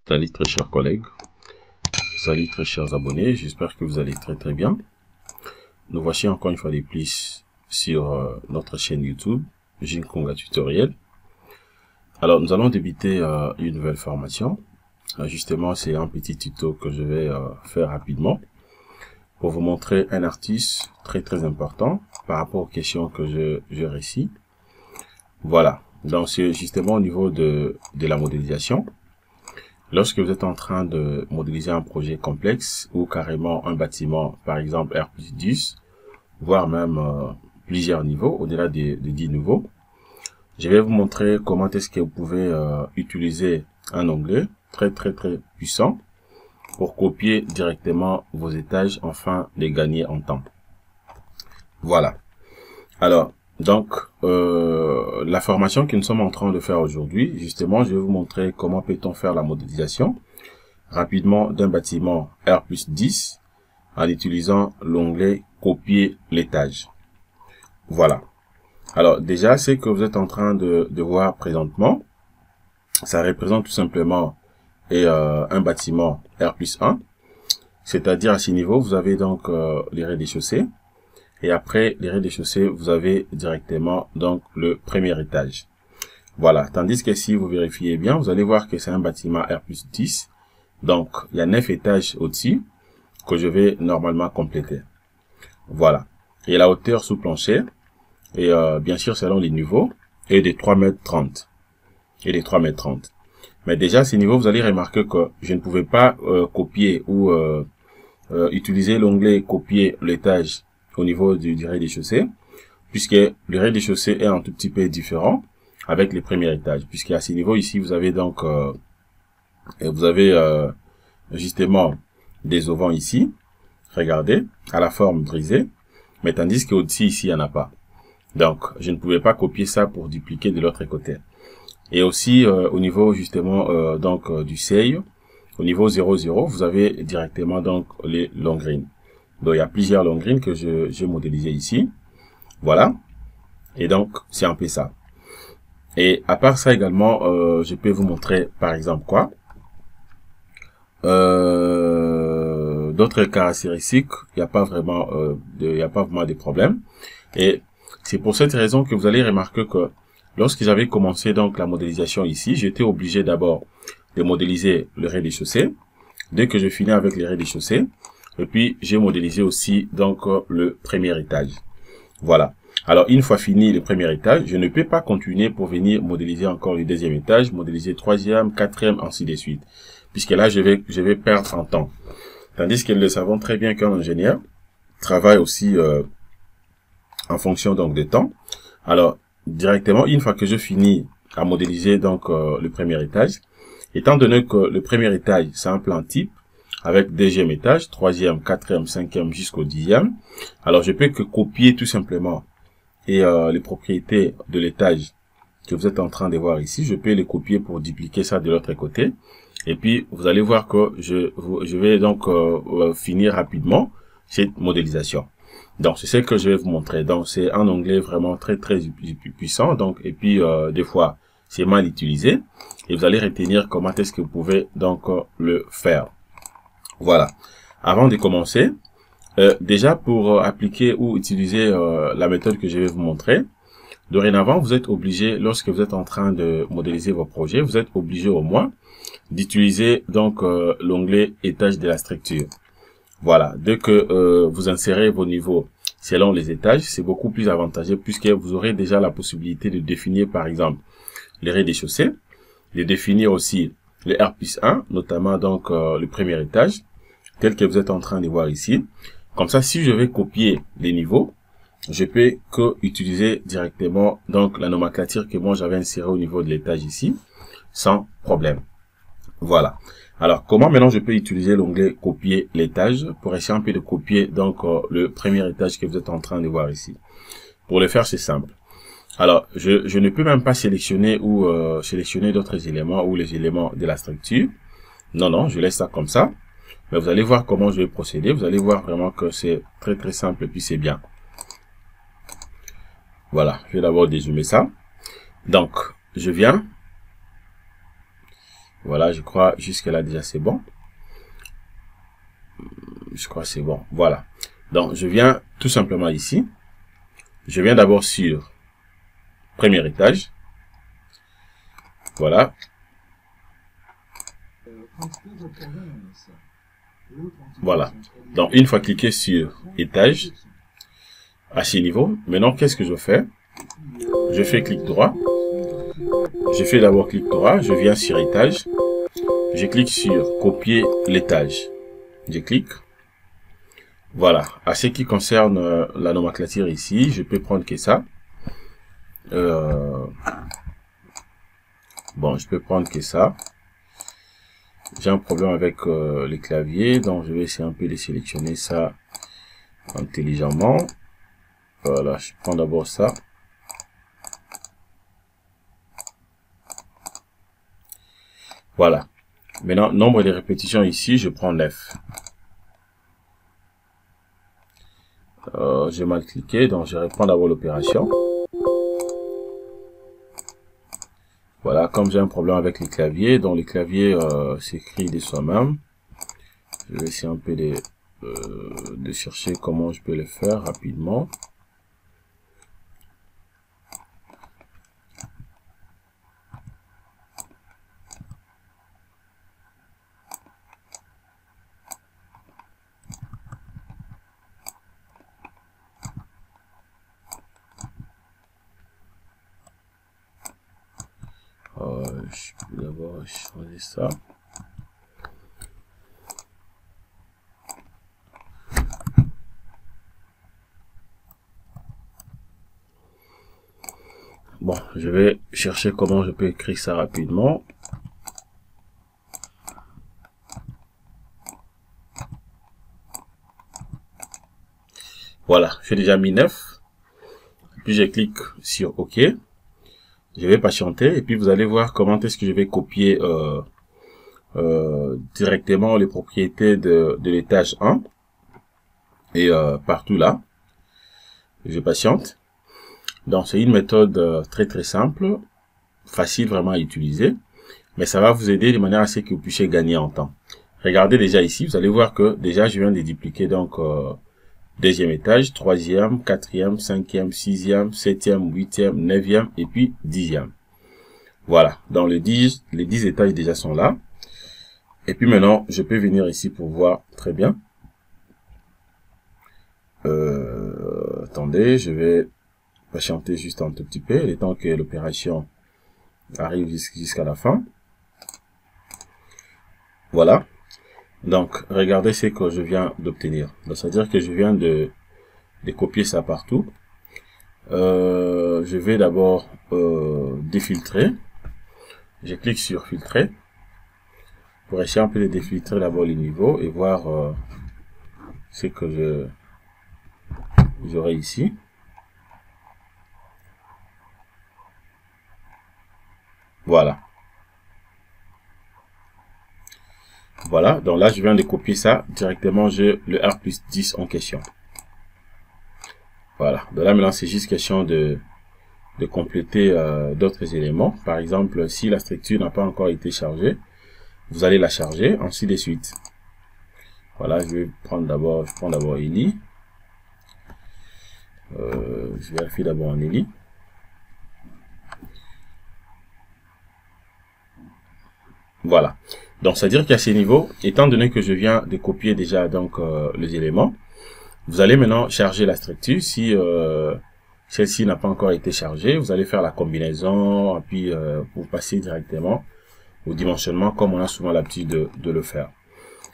Salut très chers collègues, salut très chers abonnés, j'espère que vous allez très bien. Nous voici encore une fois de plus sur notre chaîne YouTube, Jinkonga Tutoriel. Alors nous allons débuter une nouvelle formation. Justement c'est un petit tuto que je vais faire rapidement pour vous montrer un artiste très important par rapport aux questions que je récite. Voilà, donc c'est justement au niveau de la modélisation. Lorsque vous êtes en train de modéliser un projet complexe ou carrément un bâtiment, par exemple R+10, voire même plusieurs niveaux, au-delà de 10 niveaux, je vais vous montrer comment est-ce que vous pouvez utiliser un onglet très puissant pour copier directement vos étages, afin de gagner en temps. Voilà. Alors, donc, la formation que nous sommes en train de faire aujourd'hui, justement, je vais vous montrer comment peut-on faire la modélisation rapidement d'un bâtiment R+10 en utilisant l'onglet copier l'étage. Voilà. Alors, déjà, ce que vous êtes en train de voir présentement, ça représente tout simplement un bâtiment R+1. C'est-à-dire à ce niveau, vous avez donc les rez-de-chaussée. Et après les rez-de-chaussée, vous avez directement donc le premier étage. Voilà. Tandis que si vous vérifiez bien, vous allez voir que c'est un bâtiment R+10. Donc, il y a 9 étages au-dessus que je vais normalement compléter. Voilà. Et la hauteur sous plancher, et bien sûr selon les niveaux, est de 3,30 m. Et de 3,30 m. Mais déjà, à ce niveau, vous allez remarquer que je ne pouvais pas copier ou utiliser l'onglet copier l'étage au niveau du rez-de-chaussée, puisque le rez-de-chaussée est un tout petit peu différent avec les premiers étages, puisqu'à ce niveau ici, vous avez donc justement des auvents ici, regardez, à la forme brisée, mais tandis qu'au-dessus ici, il n'y en a pas. Donc, je ne pouvais pas copier ça pour dupliquer de l'autre côté. Et aussi, au niveau justement du seuil, au niveau 0,0, vous avez directement donc les long green. Donc, il y a plusieurs long green que j'ai modélisé ici. Voilà. Et donc, c'est un peu ça. Et à part ça également, je peux vous montrer par exemple quoi. D'autres caractéristiques, il n'y a pas vraiment de problème. Et c'est pour cette raison que vous allez remarquer que lorsque j'avais commencé donc la modélisation ici, j'étais obligé d'abord de modéliser le rez-de-chaussée. Dès que je finis avec les rez-de-chaussée, et puis j'ai modélisé aussi donc le premier étage. Voilà. Alors une fois fini le premier étage, je ne peux pas continuer pour venir modéliser encore le deuxième étage, modéliser troisième, quatrième, ainsi de suite, puisque là je vais perdre en temps. Tandis que nous le savons très bien qu'un ingénieur travaille aussi en fonction donc de temps. Alors directement, une fois que je finis à modéliser donc le premier étage, étant donné que le premier étage c'est un plan type avec deuxième étage, troisième, quatrième, cinquième jusqu'au 10e, alors je peux que copier tout simplement et les propriétés de l'étage que vous êtes en train de voir ici, je peux les copier pour dupliquer ça de l'autre côté. Et puis vous allez voir que je vais donc finir rapidement cette modélisation. Donc c'est ce que je vais vous montrer. Donc c'est un onglet vraiment très puissant. Donc et puis des fois c'est mal utilisé et vous allez retenir comment est-ce que vous pouvez donc le faire. Voilà. Avant de commencer, déjà pour appliquer ou utiliser la méthode que je vais vous montrer, dorénavant vous êtes obligé, lorsque vous êtes en train de modéliser vos projets, vous êtes obligé au moins d'utiliser donc l'onglet étage de la structure. Voilà, dès que vous insérez vos niveaux selon les étages, c'est beaucoup plus avantageux puisque vous aurez déjà la possibilité de définir par exemple les rez-de-chaussée, de définir aussi les R+1, notamment donc le premier étage, tel que vous êtes en train de voir ici. Comme ça, si je vais copier les niveaux, je peux que utiliser directement donc la nomenclature que moi j'avais insérée au niveau de l'étage ici, sans problème. Voilà. Alors, comment maintenant je peux utiliser l'onglet copier l'étage pour essayer un peu de copier donc le premier étage que vous êtes en train de voir ici. Pour le faire, c'est simple. Alors, je ne peux même pas sélectionner ou sélectionner d'autres éléments ou les éléments de la structure. Non, je laisse ça comme ça. Mais vous allez voir comment je vais procéder. Vous allez voir vraiment que c'est très simple et puis c'est bien. Voilà, je vais d'abord dézoomer ça. Donc, je viens. Voilà, je crois jusque là déjà c'est bon. Je crois c'est bon. Voilà. Donc, je viens tout simplement ici. Je viens d'abord sur premier étage. Voilà. Voilà. Donc, une fois cliqué sur étage, à ce niveau, maintenant, qu'est-ce que je fais? Je fais clic droit. Je fais d'abord clic droit. Je viens sur étage. Je clique sur copier l'étage. Je clique. Voilà. À ce qui concerne la nomenclature ici, je peux prendre que ça. Bon, je peux prendre que ça. J'ai un problème avec les claviers, donc je vais essayer un peu de sélectionner ça intelligemment. Voilà, je prends d'abord ça. Voilà. Maintenant, nombre de répétitions ici, je prends 9. J'ai mal cliqué, donc je reprends d'abord l'opération. Voilà, comme j'ai un problème avec les claviers, donc les claviers s'écrit de soi-même. Je vais essayer un peu de chercher comment je peux le faire rapidement. Je peux d'abord changer ça. Bon, je vais chercher comment je peux écrire ça rapidement. Voilà, j'ai déjà mis 9. Puis je clique sur OK. Je vais patienter et puis vous allez voir comment est-ce que je vais copier directement les propriétés de l'étage 1 et partout là. Je patiente. Donc c'est une méthode très simple, facile vraiment à utiliser, mais ça va vous aider de manière à ce que vous puissiez gagner en temps. Regardez déjà ici, vous allez voir que déjà je viens de dupliquer donc deuxième étage, troisième, quatrième, cinquième, sixième, septième, huitième, neuvième et puis dixième. Voilà, dans les 10 étages déjà sont là. Et puis maintenant, je peux venir ici pour voir très bien. Attendez, je vais patienter juste un tout petit peu, le temps que l'opération arrive jusqu'à la fin. Voilà. Donc, regardez ce que je viens d'obtenir. Donc, c'est-à-dire que je viens de copier ça partout. Je vais d'abord défiltrer. Je clique sur filtrer pour essayer un peu de défiltrer d'abord les niveaux et voir ce que j'aurai ici. Voilà. Voilà, donc là je viens de copier ça directement, j'ai le R+10 en question. Voilà, donc là maintenant c'est juste question de compléter d'autres éléments. Par exemple, si la structure n'a pas encore été chargée, vous allez la charger, ainsi de suite. Voilà, je prends d'abord Eli. Je vérifie d'abord en Eli. Voilà. Donc, c'est-à-dire qu'à ce niveau, étant donné que je viens de copier déjà donc les éléments, vous allez maintenant charger la structure. Si celle-ci n'a pas encore été chargée, vous allez faire la combinaison, et puis vous passez directement au dimensionnement comme on a souvent l'habitude de le faire.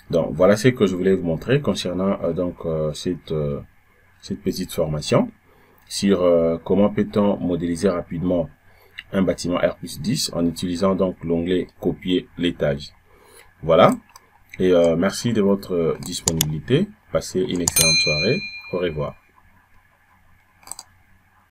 Donc, voilà ce que je voulais vous montrer concernant cette petite formation. sur comment peut-on modéliser rapidement un bâtiment R+10 en utilisant donc l'onglet copier l'étage. Voilà, et merci de votre disponibilité. Passez une excellente soirée. Au revoir.